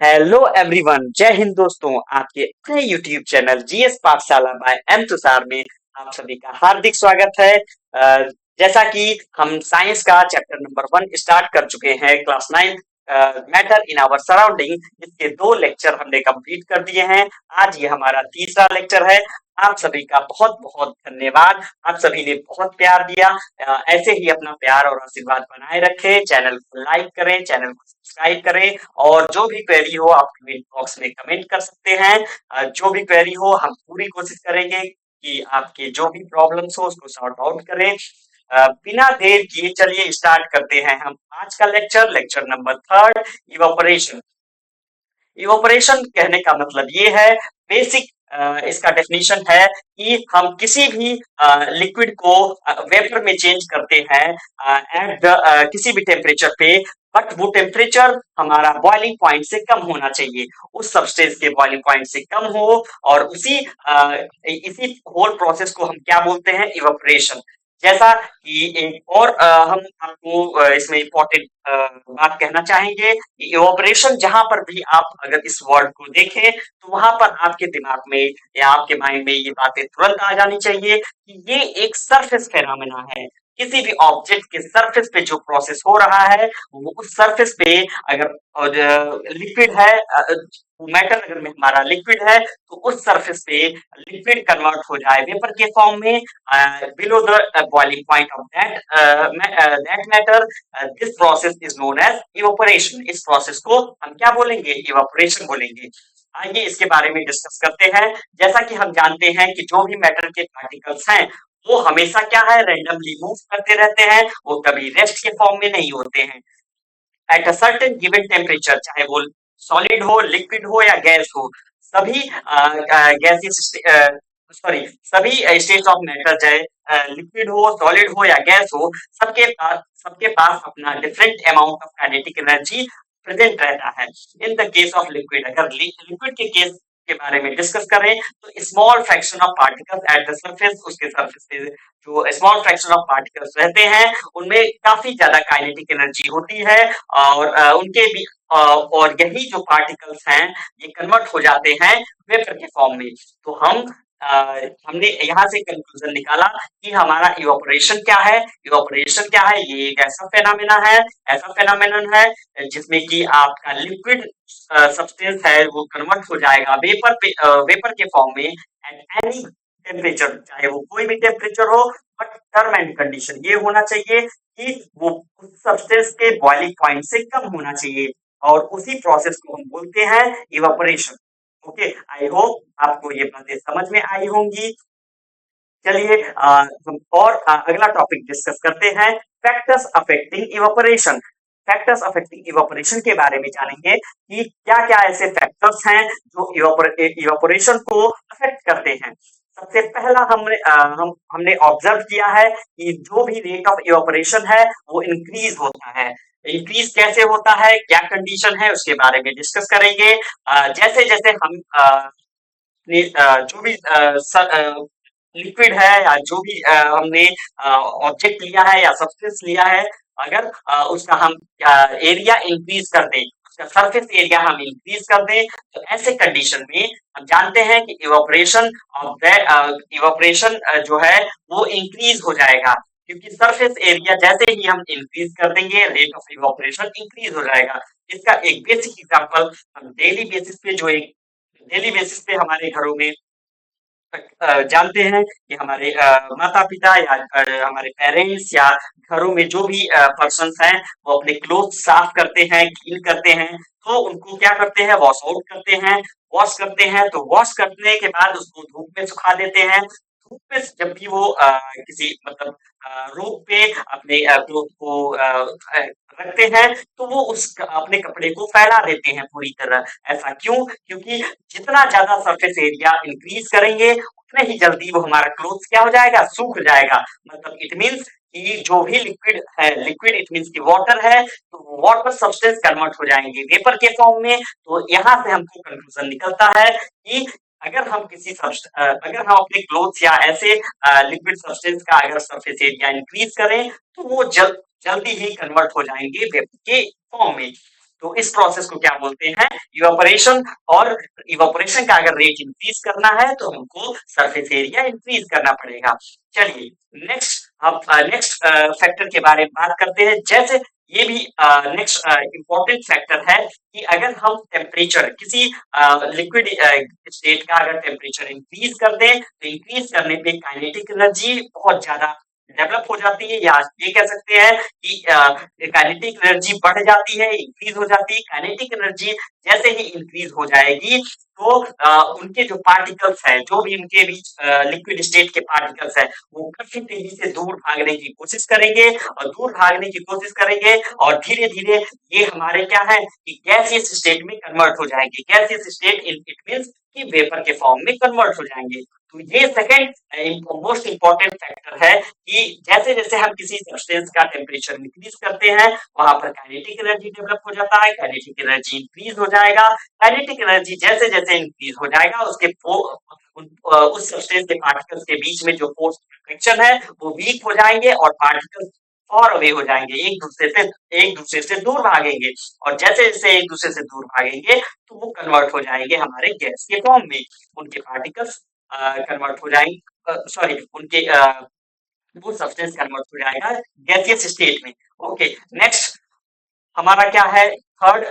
Hello everyone, जय हिंद दोस्तों। आपके अपने यूट्यूब चैनल जीएस पाठशाला बाय एम तुषार में आप सभी का हार्दिक स्वागत है। जैसा कि हम साइंस का चैप्टर नंबर 1 स्टार्ट कर चुके हैं, class 9 matter in our surrounding. इसके 2 लेक्चर हमने कंप्लीट कर दिए हैं। आज ये हमारा तीसरा लेक्चर है। आप सभी का बहुत बहुत धन्यवाद। आप सभी ने बहुत प्यार दिया। ऐसे ही अपना प्यार और आशीर्वाद बनाए रखें। चैनल को लाइक करें, चैनल को सब्सक्राइब करें और जो भी क्वेरी हो आप कमेंट बॉक्स में कमेंट कर सकते हैं। जो भी क्वेरी हो हम पूरी कोशिश करेंगे कि आपके जो भी प्रॉब्लम्स हो उसको सॉर्ट आउट करें। बिना देर किए चलिए स्टार्ट करते हैं हम आज का लेक्चर नंबर 3, इवापोरेशन। इवापोरेशन कहने का मतलब ये है, बेसिक इसका डेफिनेशन है कि हम किसी भी लिक्विड को वेपर में चेंज करते हैं एट किसी भी टेम्परेचर पे, बट वो टेम्परेचर हमारा बॉइलिंग पॉइंट से कम होना चाहिए। उस सब्सटेंस के बॉइलिंग पॉइंट से कम हो और इसी होल प्रोसेस को हम क्या बोलते हैं, इवापोरेशन। जैसा कि एक और हम आपको इसमें इम्पोर्टेंट बात कहना चाहेंगे कि इवापोरेशन, जहां पर भी आप अगर इस वर्ड को देखें तो वहां पर आपके दिमाग में या आपके माइंड में ये बातें तुरंत आ जानी चाहिए कि ये एक सरफेस फेनोमेना है। किसी भी ऑब्जेक्ट के सरफेस पे जो प्रोसेस हो रहा है वो उस सरफेस पे अगर लिक्विड है, मैटर अगर में हमारा लिक्विड है तो उस सरफेस पे लिक्विड कन्वर्ट हो जाए वेपर के फॉर्म में below the boiling point of that matter. This process is known as evaporation. इस प्रोसेस को हम क्या बोलेंगे, इवापोरेशन बोलेंगे। आइए इसके बारे में डिस्कस करते हैं। जैसा कि हम जानते हैं कि जो भी मैटर के पार्टिकल्स हैं वो हमेशा क्या है, रैंडमली मूव करते रहते हैं। वो कभी रेस्ट के फॉर्म में नहीं होते हैं। At a certain given temperature, चाहे वो सॉलिड हो, लिक्विड हो या गैस हो, सभी गैसेस सभी स्टेट ऑफ मैटर, चाहे लिक्विड हो, सॉलिड हो या गैस हो, सबके पास अपना different amount of kinetic energy present रहता है। In the case of liquid, अगर लिक्विड के केस के बारे में डिस्कस करें तो small fraction of particles at the surface, उसके सरफेस पे जो स्मॉल फ्रैक्शन ऑफ पार्टिकल्स रहते हैं उनमें काफी ज्यादा काइनेटिक एनर्जी होती है और उनके भी और यही जो पार्टिकल्स हैं ये कन्वर्ट हो जाते हैं वेपर के फॉर्म में। तो हमने यहाँ से कंक्लूजन निकाला कि हमारा इवापोरेशन क्या है। इवापोरेशन क्या है, ये एक ऐसा फेनोमेनन है जिसमें कि आपका लिक्विड सब्सटेंस है वो कन्वर्ट हो जाएगा वेपर के फॉर्म में एट एनी टेम्परेचर, चाहे वो कोई भी टेम्परेचर हो। बट टर्म एंड कंडीशन ये होना चाहिए कि वो उस सब्सटेंस के बॉइलिंग पॉइंट से कम होना चाहिए और उसी प्रोसेस को हम बोलते हैं इवापोरेशन। ओके, आई होप आपको ये बातें समझ में आई होंगी। चलिए हम और अगला टॉपिक डिस्कस करते हैं, factors affecting evaporation. Factors affecting evaporation के बारे में जानेंगे कि क्या क्या ऐसे फैक्टर्स हैं जो इवापोरेशन को अफेक्ट करते हैं। सबसे पहला हमने ऑब्जर्व किया है कि जो भी रेट ऑफ इवापोरेशन है वो इंक्रीज होता है। इंक्रीज कैसे होता है, क्या कंडीशन है, उसके बारे में डिस्कस करेंगे। जैसे जैसे हम जो भी लिक्विड है या जो भी हमने ऑब्जेक्ट लिया है या सब्सटेंस लिया है, अगर उसका हम एरिया इंक्रीज कर दें, उसका सरफेस एरिया हम इंक्रीज कर दें, तो ऐसे कंडीशन में हम जानते हैं कि इवापोरेशन जो है वो इंक्रीज हो जाएगा। क्योंकि सरफेस एरिया जैसे ही हम इंक्रीज कर देंगे रेट ऑफ इवापोरेशन इंक्रीज हो जाएगा। इसका एक बेसिक एग्जांपल हम डेली बेसिस पे हमारे घरों में जानते हैं कि हमारे माता पिता या हमारे पेरेंट्स या घरों में जो भी पर्सन हैं वो अपने क्लोथ साफ करते हैं, क्लीन करते हैं, तो उनको क्या करते हैं, वॉश आउट करते हैं। वॉश करते हैं तो वॉश करने के बाद उसको धूप में सुखा देते हैं। धूप में जब भी वो किसी मतलब रोप पे अपने क्लोथ को रखते हैं तो वो उस अपने कपड़े को फैला देते हैं पूरी तरह। ऐसा क्यों? क्योंकि जितना ज्यादा सरफेस एरिया इंक्रीज करेंगे उतने ही जल्दी वो हमारा क्लोथ क्या हो जाएगा, सूख जाएगा। मतलब इट मीन्स कि जो भी लिक्विड है, लिक्विड इट मीन्स की वाटर है, तो वाटर सब्सटेंस कन्वर्ट हो जाएंगे वेपर के फॉर्म में। तो यहाँ से हमको कंक्लूजन निकलता है कि अगर हम अपने क्लोथ्स या ऐसे लिक्विड सब्सटेंस का अगर सरफेस एरिया इंक्रीज करें तो वो जल्दी ही कन्वर्ट हो जाएंगे वेपर के फॉर्म में। तो इस प्रोसेस को क्या बोलते हैं, इवापोरेशन। और इवापोरेशन का अगर रेट इंक्रीज करना है तो हमको सरफेस एरिया इंक्रीज करना पड़ेगा। चलिए नेक्स्ट, अब नेक्स्ट फैक्टर के बारे में बात करते हैं। जैसे ये भी नेक्स्ट इंपॉर्टेंट फैक्टर है कि अगर हम टेम्परेचर किसी लिक्विड स्टेट का अगर टेम्परेचर इंक्रीज कर दें तो इंक्रीज करने पे काइनेटिक एनर्जी बहुत ज्यादा डेवलप हो जाती है, या ये कह सकते हैं कि काइनेटिक एनर्जी बढ़ जाती है, इंक्रीज हो जाती है। काइनेटिक एनर्जी जैसे ही इंक्रीज हो जाएगी तो उनके जो पार्टिकल्स हैं, जो भी उनके बीच लिक्विड स्टेट के पार्टिकल्स हैं, वो काफी तेजी से दूर भागने की कोशिश करेंगे, और दूर भागने की कोशिश करेंगे और धीरे धीरे ये हमारे क्या है कि गैसियस स्टेट में कन्वर्ट हो जाएंगे। गैसियस स्टेट इट मीन्स कि वेपर के फॉर्म में कन्वर्ट हो जाएंगे। तो ये सेकंड मोस्ट इंपॉर्टेंट फैक्टर है कि जैसे जैसे हम किसी सब्सटेंस का टेम्परेचर इंक्रीज करते हैं, वहां पर काइनेटिक एनर्जी डेवलप हो जाता है, काइनेटिक एनर्जी इंक्रीज हो जाएगा। काइनेटिक एनर्जी जैसे जैसे इंक्रीज हो जाएगा उसके उस सब्सटेंस के पार्टिकल्स के बीच में जो फोर्स फ्रिक्शन है वो वीक हो जाएंगे, और पार्टिकल्स फॉर अवे हो जाएंगे, एक दूसरे से दूर भागेंगे। और जैसे जैसे एक दूसरे से दूर भागेंगे तो वो कन्वर्ट हो जाएंगे हमारे गैस के फॉर्म में। उनके पार्टिकल्स कन्वर्ट हो जाएंगे, सॉरी उनके वो सब्सटेंस कन्वर्ट हो जाएगा गैसियस स्टेट में। ओके नेक्स्ट हमारा क्या है, थर्ड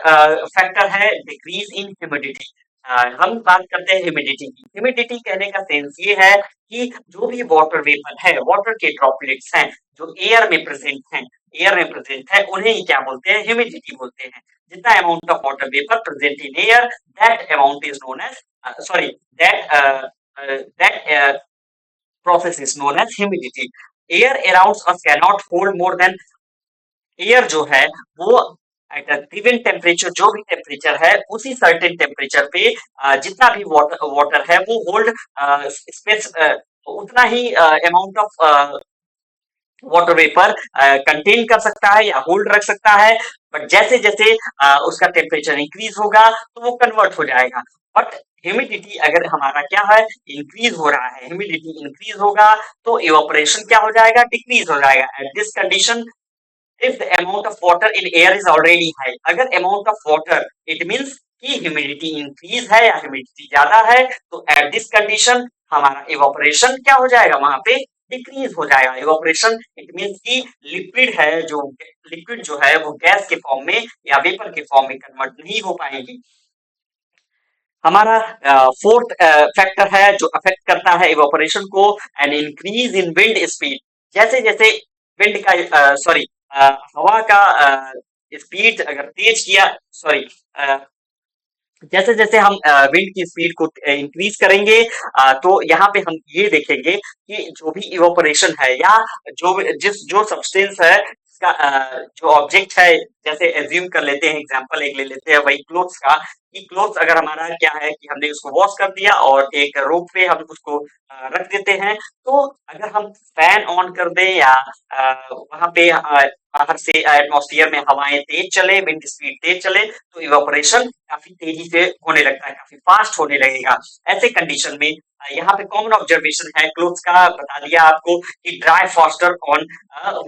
फैक्टर है डिक्रीज इन ह्यूमिडिटी। हम बात करते हैं ह्यूमिडिटी की। ह्यूमिडिटी कहने का सेंस ये है कि जो भी वाटर वेपर है, वाटर के ड्रॉपलेट्स हैं जो एयर में प्रेजेंट है, उन्हें ही क्या बोलते हैं, ह्यूमिडिटी बोलते हैं। जितना amount of water vapour present in air, that amount is known as sorry that process is known as humidity. Air around us cannot hold more than, air जो है वो एट अ गिवन टेम्परेचर, जो भी temperature है उसी certain temperature पे जितना भी वाटर वाटर है वो होल्ड स्पेस उतना ही amount of water vapour contain कर सकता है या होल्ड रख सकता है। बट जैसे जैसे उसका टेम्परेचर इंक्रीज होगा तो वो कन्वर्ट हो जाएगा। बट ह्यूमिडिटी अगर हमारा क्या है, इंक्रीज हो रहा है, ह्यूमिडिटी इंक्रीज होगा तो इवापोरेशन क्या हो जाएगा, डिक्रीज हो जाएगा। At this condition if the amount of water in air is already high, अगर amount of water it means कि ह्यूमिडिटी इंक्रीज है या ह्यूमिडिटी ज्यादा है, तो एट दिस कंडीशन हमारा इवापोरेशन क्या हो जाएगा, वहां पे डिक्रीज हो जाएगा। इवापोरेशन इट मीन्स कि लिक्विड जो है वो गैस के फॉर्म में या वेपर के फॉर्म में कन्वर्ट नहीं हो पाएगी। हमारा फोर्थ फैक्टर है जो अफेक्ट करता है इवापोरेशन को, an increase in wind speed. जैसे जैसे विंड का सॉरी हवा का स्पीड अगर तेज किया, सॉरी जैसे जैसे हम विंड की स्पीड को इंक्रीज करेंगे तो यहाँ पे हम ये देखेंगे कि जो भी इवापोरेशन है या जो सब्सटेंस है इसका जो ऑब्जेक्ट है, जैसे एज्यूम कर लेते हैं, एग्जांपल एक ले लेते हैं वही क्लोथ्स का, कि क्लोथ्स अगर हमारा क्या है कि हमने उसको वॉश कर दिया और एक रोप पे हम उसको रख देते हैं, तो अगर हम फैन ऑन कर दें या वहां पे बाहर से एटमॉस्फेयर में हवाएं तेज चले, विंड स्पीड तेज चले, तो इवापोरेशन काफी तेजी से होने लगता है, काफी फास्ट होने लगेगा। ऐसे कंडीशन में यहाँ पे कॉमन ऑब्जर्वेशन है क्लोथ्स का, बता दिया आपको कि dry faster on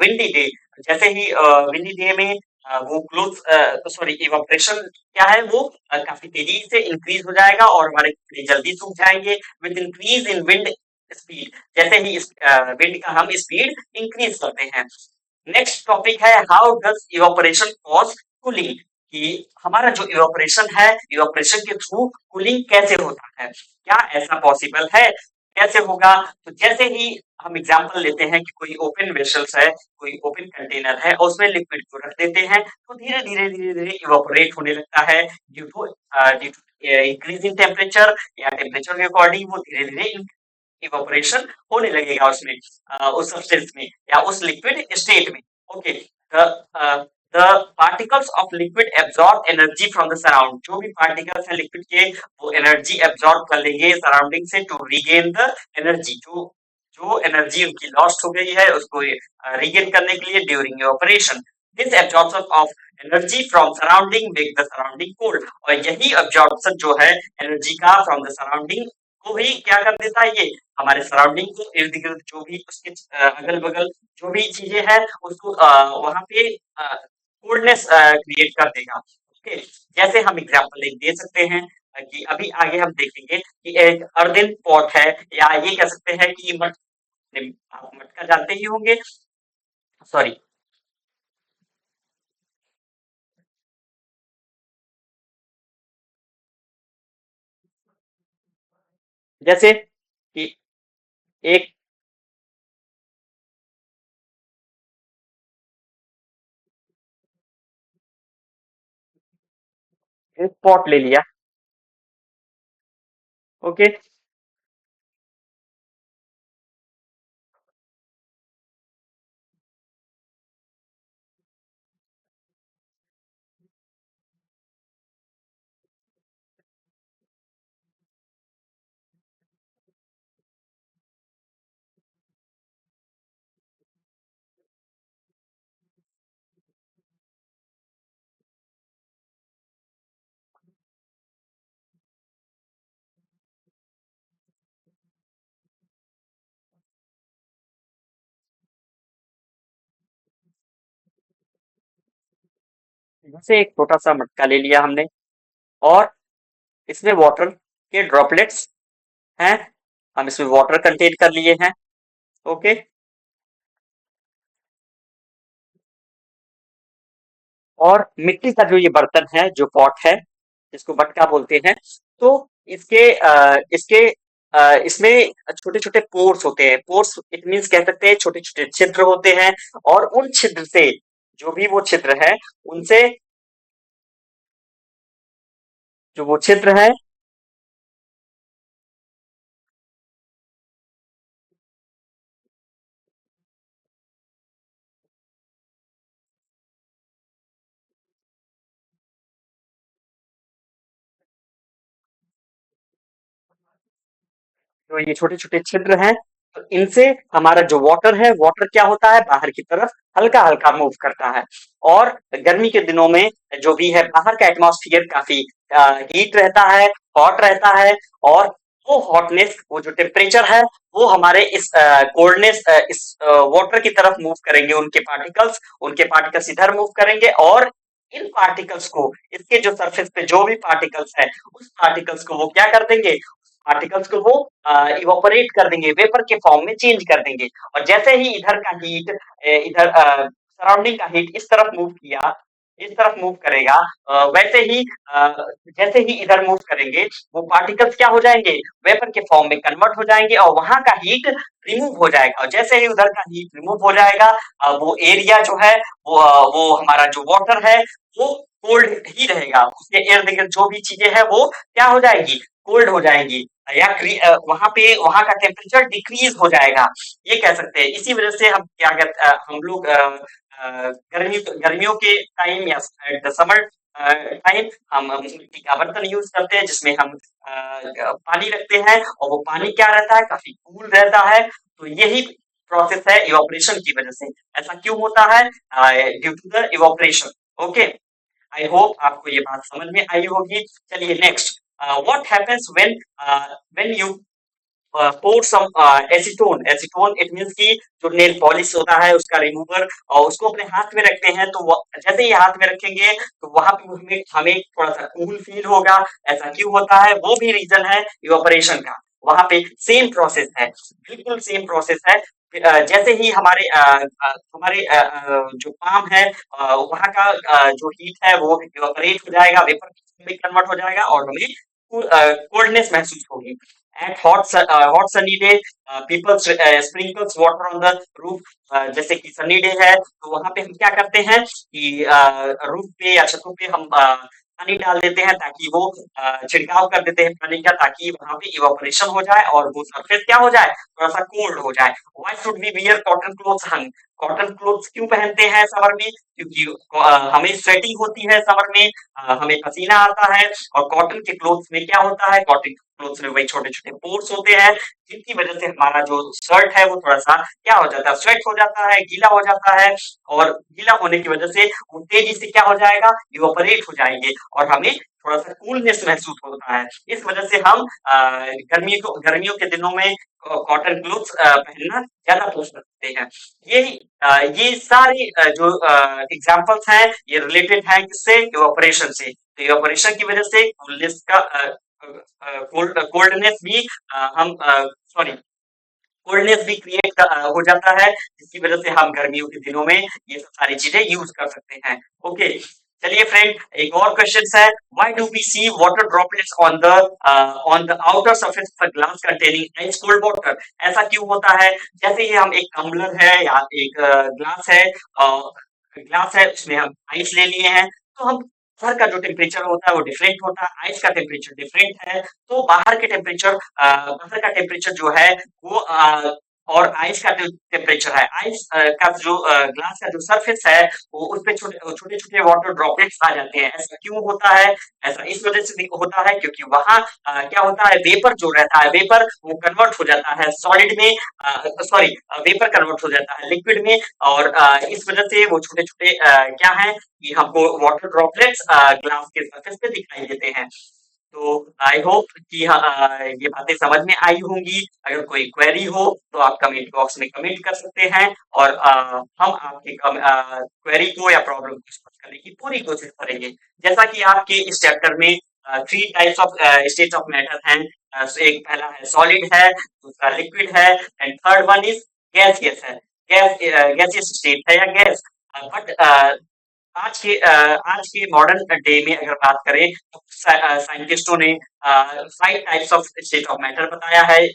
windy day. जैसे ही विंडी डे में वो क्लोथ सॉरी इवापोरेशन क्या है वो काफी तेजी से इंक्रीज हो जाएगा और हमारे कपड़े जल्दी सूख जाएंगे with increase in wind speed. जैसे ही विंड का हम स्पीड इंक्रीज करते हैं। नेक्स्ट टॉपिक है how does evaporation cause cooling, कि हमारा जो इवापोरेशन है, इवापोरेशन के थ्रू कूलिंग कैसे होता है, क्या ऐसा पॉसिबल है, कैसे होगा। तो जैसे ही हम एग्जांपल लेते हैं कि कोई ओपन वेसल्स है, कोई ओपन कंटेनर है और उसमें लिक्विड को रख देते हैं, तो धीरे धीरे इवापोरेट होने लगता है due to increase in temperature, या टेम्परेचर के अकॉर्डिंग वो धीरे धीरे इवापोरेशन होने लगेगा उसमें उस सब्सटेंस में या उस लिक्विड स्टेट में। Okay the particles of liquid absorb energy from the surround, जो भी पार्टिकल्स हैं लिक्विड के वो एनर्जी एब्जॉर्ब कर लेंगे सराउंडिंग से टू रीगेन द एनर्जी, जो जो एनर्जी उनकी लॉस्ट हो गई है उसको रीगेन करने के लिए during evaporation. This absorption of energy from surrounding make the surrounding cold, और यही एब्जॉर्प्शन जो है एनर्जी का फ्रॉम द सराउंडिंग को भी क्या कर देता है, ये हमारे सराउंडिंग को इर्द गिर्द जो भी उसके अगल बगल जो भी चीजें हैं उसको वहां पे कोल्डनेस क्रिएट कर देगा। ओके, जैसे हम एग्जांपल एक दे सकते हैं कि अभी आगे हम देखेंगे कि एक अर्दन पॉट है, या ये कह सकते हैं कि आप मटका जानते ही होंगे। सॉरी, जैसे कि एक एक पॉट ले लिया। ओके, जैसे एक छोटा सा मटका ले लिया हमने, और इसमें वाटर के ड्रॉपलेट्स हैं, हम इसमें वाटर कंटेन कर लिए हैं। ओके, और मिट्टी का जो ये बर्तन है, जो पॉट है, जिसको मटका बोलते हैं, तो इसमें छोटे छोटे पोर्स होते हैं। पोर्स इट मीन्स कह सकते हैं छोटे छोटे छिद्र होते हैं, और उन छिद्र से, जो भी वो छिद्र है, उनसे, जो वो छिद्र है, जो ये छोटे छोटे छिद्र हैं, तो इनसे हमारा जो वाटर है, वाटर क्या होता है, बाहर की तरफ हल्का हल्का मूव करता है। और गर्मी के दिनों में जो भी है, बाहर का एटमॉस्फेयर काफी हीट रहता है, हॉट रहता है, और वो हॉटनेस, वो जो टेम्परेचर है, वो हमारे इस कोल्डनेस, इस वाटर की तरफ मूव करेंगे। उनके पार्टिकल्स इधर मूव करेंगे, और इन पार्टिकल्स को, इसके जो सरफेस पे जो भी पार्टिकल्स है, उस पार्टिकल्स को वो क्या कर देंगे, पार्टिकल्स को वो इवोपरेट कर देंगे, वेपर के फॉर्म में चेंज कर देंगे। और जैसे ही इधर का हीट, इधर सराउंडिंग का हीट इस तरफ मूव किया, इस तरफ मूव करेगा, वैसे ही जैसे ही इधर मूव करेंगे, वो पार्टिकल्स क्या हो जाएंगे, वेपर के फॉर्म में कन्वर्ट हो जाएंगे, और वहां का हीट रिमूव हो जाएगा। और जैसे ही उधर का हीट रिमूव हो जाएगा, वो एरिया जो है, वो हमारा जो वाटर है, वो कोल्ड ही रहेगा। उसके इर्द गिर्द जो भी चीजें हैं, वो क्या हो जाएगी, कोल्ड हो जाएंगी, या वहां पे वहां का टेम्परेचर डिक्रीज हो जाएगा, ये कह सकते हैं। इसी वजह से हम क्या कहते, हम लोग गर्मियों के टाइम, या समर टाइम, हम मिट्टी का बर्तन यूज करते हैं, जिसमें हम पानी रखते हैं, और वो पानी क्या रहता है, काफी कूल रहता है। तो यही प्रोसेस है इवापोरेशन की वजह से। ऐसा क्यों होता है, due to the evaporation. Okay, I hope आपको ये बात समझ में आई होगी। चलिए next, what happens when you pour some acetone. Acetone it means कि जो नेल पॉलिश होता है, उसका रिमूवर, और उसको अपने हाथ में रखते हैं, तो जैसे ही हाथ में रखेंगे, तो वहां पे हमें हमें थोड़ा सा कूल फील होगा। ऐसा क्यों होता है, वो भी रीजन है इवापोरेशन का। वहां पे सेम प्रोसेस है, बिल्कुल सेम प्रोसेस है। जैसे ही हमारे जो पाम है, वहां का जो हीट है, वो इवापोरेट हो जाएगा, वेपर में कन्वर्ट हो जाएगा, और हमें कोल्डनेस महसूस होगी। At hot sunny day, people sprinkles water on the roof। जैसे कि सनी डे है, तो वहां पे हम क्या करते हैं कि रूफ पे या छतों पे हम पानी डाल देते हैं, ताकि वो छिड़काव कर देते हैं पानी का, ताकि वहां पे इवापोरेशन हो जाए, और वो सरफेस क्या हो जाए, थोड़ा सा कोल्ड हो जाए। Why should we wear cotton clothes? हम कॉटन क्लोथ्स क्यों पहनते हैं समर में, क्योंकि हमें स्वेटिंग होती है समर में, हमें पसीना आता है, और कॉटन के क्लोथ्स में क्या होता है, कॉटन क्लोथ्स में वही छोटे-छोटे पोर्स होते हैं, जिनकी वजह से हमारा जो शर्ट है वो थोड़ा-सा क्या हो जाता है, स्वेट हो जाता है, गीला हो जाता है और गीला होने की वजह से वो तेजी से क्या हो जाएगा, इवेपोरेट हो जाएँगे और हमें थोड़ा-सा कूलनेस महसूस होता है। इस वजह से हम गर्मियों के दिनों में कॉटन क्लोथ्स पहनना ज़्यादा पसंद करते हैं। ये सारे जो एग्ज़ाम्पल्स हैं, ये रिलेटेड हैं किससे? इवेपोरेशन से। तो इवेपोरेशन की वजह से कूलनेस का कोल्डनेस भी हम सॉरी कोल्डनेस भी हो जाता है, जिसकी वजह से हम गर्मियों के दिनों में ये सब सारी चीजें यूज कर सकते हैं। ओके, चलिए फ्रेंड, एक और क्वेश्चन है, why do we see water droplets on the outer surface of glass containing ice cold water? ऐसा क्यों होता है? जैसे ही हम एक टम्बलर है या एक ग्लास है, उसमें हम आइस ले लिए हैं, तो हम बाहर का जो टेम्परेचर होता है वो डिफरेंट होता है, आइस का टेम्परेचर डिफरेंट है, तो बाहर का टेम्परेचर जो है वो और आइस का जो टेम्परेचर है, आइस का जो ग्लास का जो सरफेस है, वो उस पे छोटे छोटे वाटर ड्रॉपलेट्स आ जाते हैं। ऐसा क्यों होता है? ऐसा इस वजह से होता है क्योंकि वहां क्या होता है, वेपर जो रहता है, वेपर वो कन्वर्ट हो जाता है सॉलिड में, सॉरी, वेपर कन्वर्ट हो जाता है लिक्विड में और इस वजह से वो छोटे छोटे क्या है कि हमको वाटर ड्रॉपलेट्स ग्लास के सरफेस पे दिखाई देते हैं। तो आई होप कि ये बातें समझ में आई होंगी। अगर कोई क्वेरी हो तो आप कमेंट बॉक्स में कमेंट कर सकते हैं और हम आपके क्वेरी को या प्रॉब्लम को स्पष्ट करने की पूरी कोशिश करेंगे। जैसा कि आपके इस चैप्टर में three types of state of matter हैं। एक पहला है सॉलिड है, दूसरा लिक्विड है and third one is gaseous है। गैसियस स्टेट है या गैस। बट आज के मॉडर्न डे में अगर बात करें तो साइंटिस्टों ने 5 types of state of matter बताया है।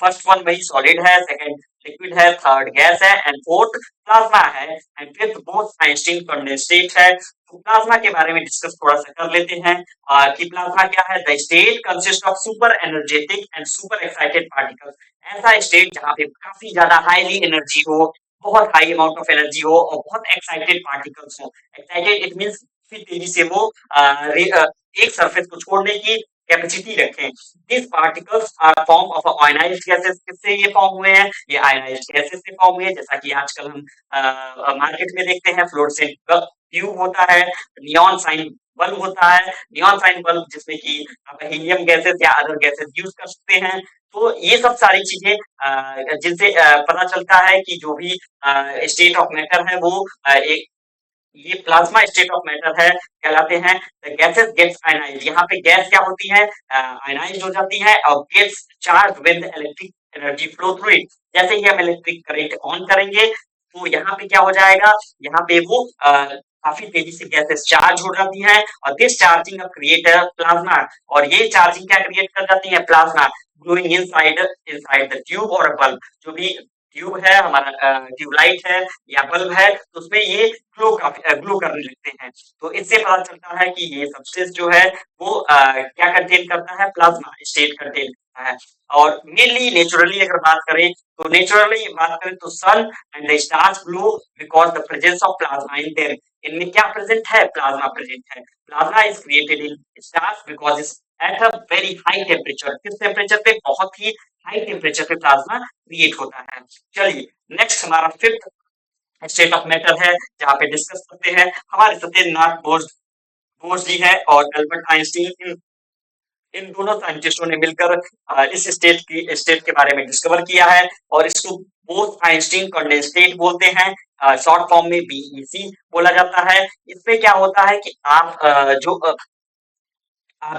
फर्स्ट वन वही सॉलिड है, सेकंड लिक्विड है, थर्ड गैस है एंड फोर्थ प्लाज्मा है and fifth both Einstein condensate है। तो प्लाज्मा के बारे में डिस्कस थोड़ा सा कर लेते हैं कि प्लाज्मा क्या है। The state consist of super energetic and super excited particles. ऐसा स्टेट जहाँ पे काफी ज्यादा हाईली एनर्जी हो, बहुत हाई अमाउंट ऑफ एनर्जी हो और बहुत एक्साइटेड पार्टिकल्स हो। एक्साइटेड इट मींस काफी तेजी से वो एक सरफेस को छोड़ने की कैपेसिटी रखें। This particles are form of ionised gases. किससे ये फॉर्म हुए हैं? ये आयोनाइज्ड गैसेस से फॉर्म हुए हैं। जैसा कि आजकल हम मार्केट में देखते हैं, फ्लोरोसेंट ट्यूब होता है, नियॉन साइन बल्ब होता है, नियॉन साइन बल्ब जिसमें कि आप हीलियम गैसेस या अदर गैसेस यूज कर सकते हैं। तो ये सब सारी चीजें जिनसे पता चलता है कि जो भी स्टेट ऑफ मैटर है वो एक ये प्लाज्मा स्टेट ऑफ मैटर है, कहलाते हैं गैसेस गेट्स आयनाइज्ड। यहाँ पे गैस क्या होती है? आयनाइज्ड हो जाती है और gets charge with electric energy flow through it. जैसे ही हम इलेक्ट्रिक करंट ऑन करेंगे तो यहाँ पे क्या हो जाएगा, यहाँ पे वो काफी तेजी से गैसेस चार्ज हो जाती हैं और दिस चार्जिंग क्रिएट प्लाज्मा। और ये चार्जिंग क्या क्रिएट कर जाती है? Plasma glowing inside inside the tube और बल्ब। जो भी ट्यूब है हमारा, ट्यूबलाइट है या बल्ब है, तो उसमें ये ग्लो करने लगते हैं। तो इससे पता चलता है कि ये सब्सटेंस जो है वो क्या कंटेन करता है? प्लाज्मा स्टेट कंटेन करता है। और मेनली नेचुरली अगर बात करें तो नेचुरली बात करें तो sun and the stars glow because the presence of plasma in there. इनमें क्या प्रेजेंट है? प्लाज्मा प्रेजेंट है। Plasma is created in stars because it's at a very high temperature. किस टेम्परेचर पे? बहुत ही हाई टेम्परेचर पे प्लाज्मा क्रिएट होता है। चलिए, नेक्स्ट हमारा फिफ्थ स्टेट ऑफ मैटर है जहाँ पे डिस्कस करते हैं। हमारे सत्येंद्रनाथ बोस बोस जी है और अल्बर्ट आइंस्टीन, इन दोनों साइंटिस्टों ने मिलकर इस स्टेट के बारे में डिस्कवर किया है और इसको बोस आइंस्टीन कंडेंसेट बोलते हैं। शॉर्ट फॉर्म में बीईसी बोला जाता है। इसमें क्या होता है कि आप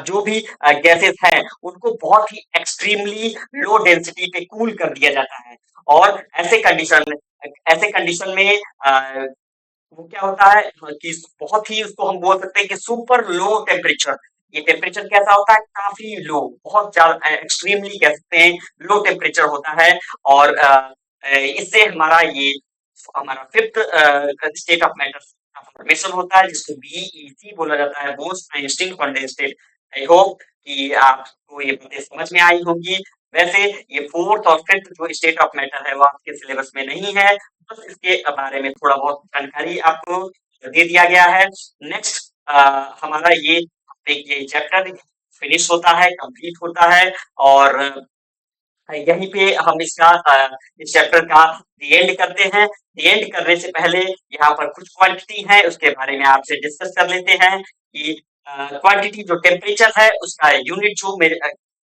जो भी गैसेस हैं उनको बहुत ही एक्सट्रीमली लो डेंसिटी पे कूल कर दिया जाता है और ऐसे कंडीशन में वो क्या होता है कि बहुत ही उसको हम बोल सकते हैं कि सुपर लो टेम्परेचर। ये टेम्परेचर कैसा होता है? काफी लो, बहुत ज्यादा एक्सट्रीमली कह सकते हैं, लो टेम्परेचर होता है और इससे हमारा फिफ्थ स्टेट ऑफ मैटर का फॉर्मेशन होता है जिसको बीईसी बोला जाता है, Bose Einstein condensate. I hope कि आपको ये बातें समझ में आई होंगी। वैसे ये फोर्थ और फिफ्थ जो स्टेट ऑफ मैटर है वो आपके सिलेबस में नहीं है, बस इसके बारे में थोड़ा बहुत जानकारी आपको दे दिया गया है। नेक्स्ट हमारा ये चैप्टर फिनिश होता है, कंप्लीट होता है और यहीं पे हम इस चैप्टर का दी एंड करते हैं। दी एंड करने से पहले यहाँ पर कुछ क्वांटिटी है उसके बारे में आपसे डिस्कस कर लेते हैं कि क्वांटिटी जो टेम्परेचर है उसका यूनिट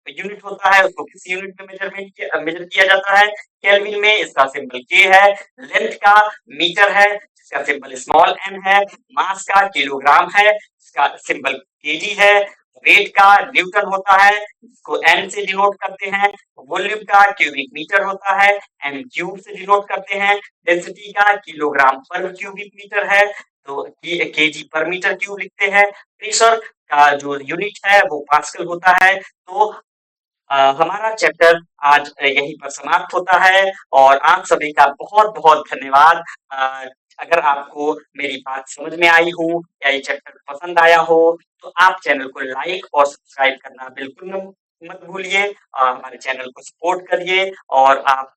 यूनिट होता है उसको किस यूनिट में मेजर किया जाता है, केल्विन में, इसका सिंबल के है। लेंथ का मीटर है जिसका सिंबल स्मॉल एम है। मास का किलोग्राम है इसका सिंबल केजी है। वेट का न्यूटन होता है इसको एन से डिनोट करते हैं। वॉल्यूम का क्यूबिक मीटर होता है, एम क्यूब से डिनोट करते हैं। डेंसिटी का किलोग्राम पर क्यूबिक मीटर है तो केजी पर मीटर क्यूब लिखते हैं। प्रेशर का जो यूनिट है वो पास्कल होता है। तो हमारा चैप्टर आज यहीं पर समाप्त होता है और आप सभी का बहुत बहुत धन्यवाद। अगर आपको मेरी बात समझ में आई हो या ये चैप्टर पसंद आया हो तो आप चैनल को लाइक और सब्सक्राइब करना बिल्कुल मत भूलिए। हमारे चैनल को सपोर्ट करिए और आप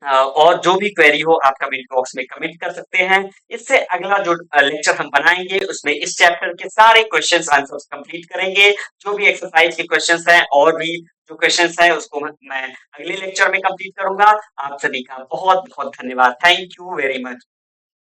और जो भी क्वेरी हो आप कमेंट बॉक्स में कमेंट कर सकते हैं। इससे अगला जो लेक्चर हम बनाएंगे उसमें इस चैप्टर के सारे क्वेश्चंस आंसर्स कंप्लीट करेंगे। जो भी एक्सरसाइज के क्वेश्चंस हैं और भी जो क्वेश्चंस हैं उसको मैं अगले लेक्चर में कंप्लीट करूंगा। आप सभी का बहुत बहुत धन्यवाद। Thank you very much.